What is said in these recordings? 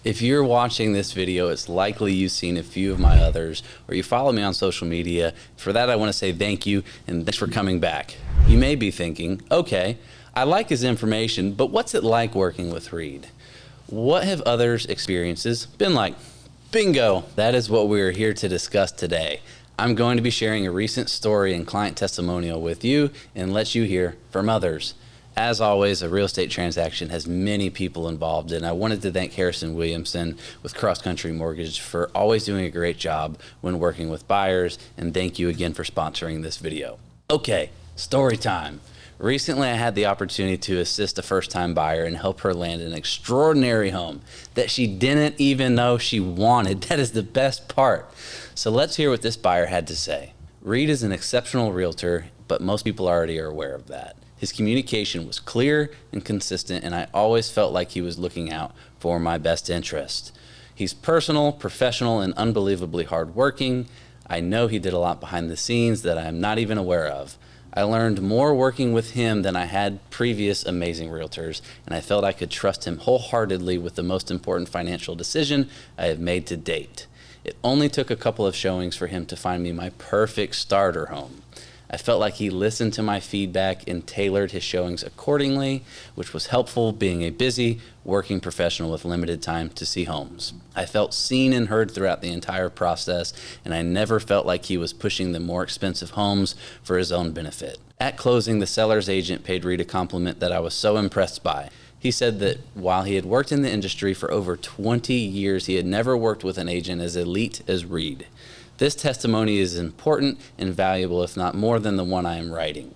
If you're watching this video, it's likely you've seen a few of my others, or you follow me on social media. For that, I want to say thank you and thanks for coming back. You may be thinking, okay, I like his information, but what's it like working with Reed? What have others' experiences been like? Bingo! That is what we're here to discuss today. I'm going to be sharing a recent story and client testimonial with you and let you hear from others. As always, a real estate transaction has many people involved, and I wanted to thank Harrison Williamson with Cross Country Mortgage for always doing a great job when working with buyers, and thank you again for sponsoring this video. Okay, story time. Recently, I had the opportunity to assist a first-time buyer and help her land an extraordinary home that she didn't even know she wanted. That is the best part. So let's hear what this buyer had to say. Reed is an exceptional realtor, but most people already are aware of that. His communication was clear and consistent, and I always felt like he was looking out for my best interest. He's personal, professional, and unbelievably hardworking. I know he did a lot behind the scenes that I am not even aware of. I learned more working with him than I had previous amazing realtors, and I felt I could trust him wholeheartedly with the most important financial decision I have made to date. It only took a couple of showings for him to find me my perfect starter home. I felt like he listened to my feedback and tailored his showings accordingly, which was helpful being a busy, working professional with limited time to see homes. I felt seen and heard throughout the entire process, and I never felt like he was pushing the more expensive homes for his own benefit. At closing, the seller's agent paid Reed a compliment that I was so impressed by. He said that while he had worked in the industry for over 20 years, he had never worked with an agent as elite as Reed. This testimony is important and valuable, if not more than the one I am writing.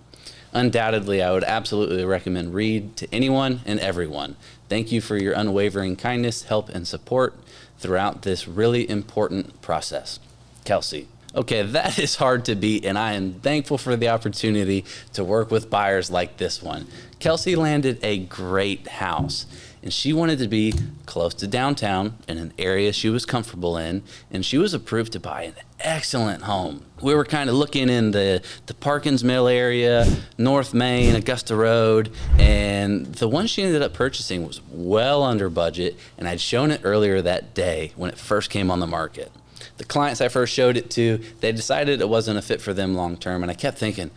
Undoubtedly, I would absolutely recommend Reed to anyone and everyone. Thank you for your unwavering kindness, help, and support throughout this really important process. Kelsey. Okay, that is hard to beat, and I am thankful for the opportunity to work with buyers like this one. Kelsey landed a great house, and she wanted to be close to downtown in an area she was comfortable in, and she was approved to buy an excellent home. We were kind of looking in the Parkins Mill area, North Main, Augusta Road, and the one she ended up purchasing was well under budget, and I'd shown it earlier that day when it first came on the market. The clients I first showed it to, they decided it wasn't a fit for them long term, and I kept thinking,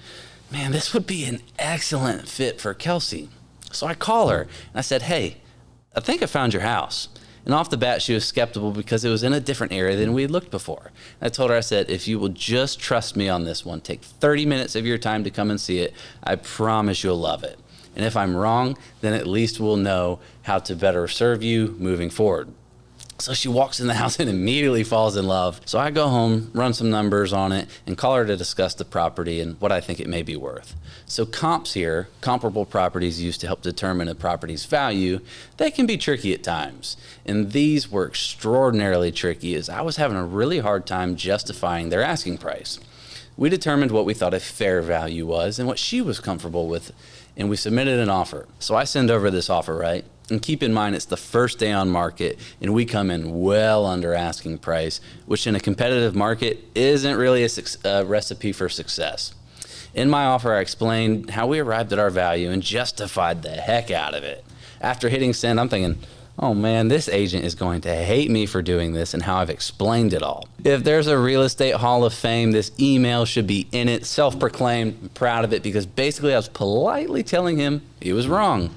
man, this would be an excellent fit for Kelsey. So I call her, and I said, hey, I think I found your house. And off the bat, she was skeptical because it was in a different area than we had looked before. I told her, I said, if you will just trust me on this one, take 30 minutes of your time to come and see it, I promise you'll love it. And if I'm wrong, then at least we'll know how to better serve you moving forward. So she walks in the house and immediately falls in love. So I go home, run some numbers on it, and call her to discuss the property and what I think it may be worth. So comps here, comparable properties used to help determine a property's value, they can be tricky at times. And these were extraordinarily tricky as I was having a really hard time justifying their asking price. We determined what we thought a fair value was and what she was comfortable with, and we submitted an offer. So I send over this offer, right? And keep in mind, it's the first day on market, and we come in well under asking price, which in a competitive market isn't really a recipe for success. In my offer, I explained how we arrived at our value and justified the heck out of it. After hitting send, I'm thinking, oh man, this agent is going to hate me for doing this and how I've explained it all. If there's a real estate hall of fame, this email should be in it, self-proclaimed. I'm proud of it because basically I was politely telling him he was wrong.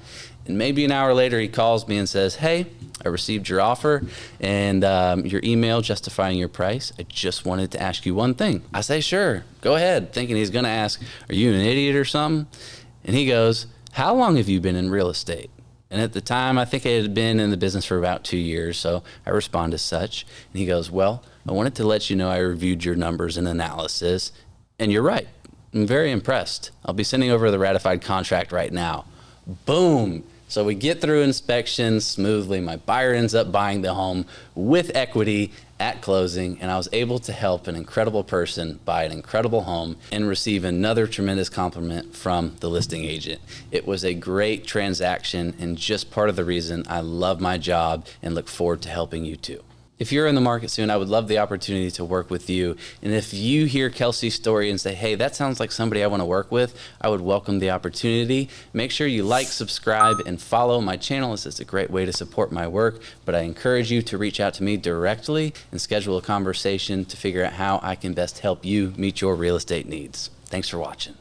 And maybe an hour later, he calls me and says, hey, I received your offer and your email justifying your price. I just wanted to ask you one thing. I say, sure, go ahead, thinking he's going to ask, are you an idiot or something? And he goes, how long have you been in real estate? And at the time, I think I had been in the business for about 2 years, so I respond as such. And he goes, well, I wanted to let you know I reviewed your numbers and analysis, and you're right. I'm very impressed. I'll be sending over the ratified contract right now. Boom. So we get through inspection smoothly. My buyer ends up buying the home with equity at closing, and I was able to help an incredible person buy an incredible home and receive another tremendous compliment from the listing agent. It was a great transaction and just part of the reason I love my job and look forward to helping you too. If you're in the market soon, I would love the opportunity to work with you. And if you hear Kelsey's story and say, hey, that sounds like somebody I want to work with, I would welcome the opportunity. Make sure you like, subscribe, and follow my channel. This is a great way to support my work, but I encourage you to reach out to me directly and schedule a conversation to figure out how I can best help you meet your real estate needs. Thanks for watching.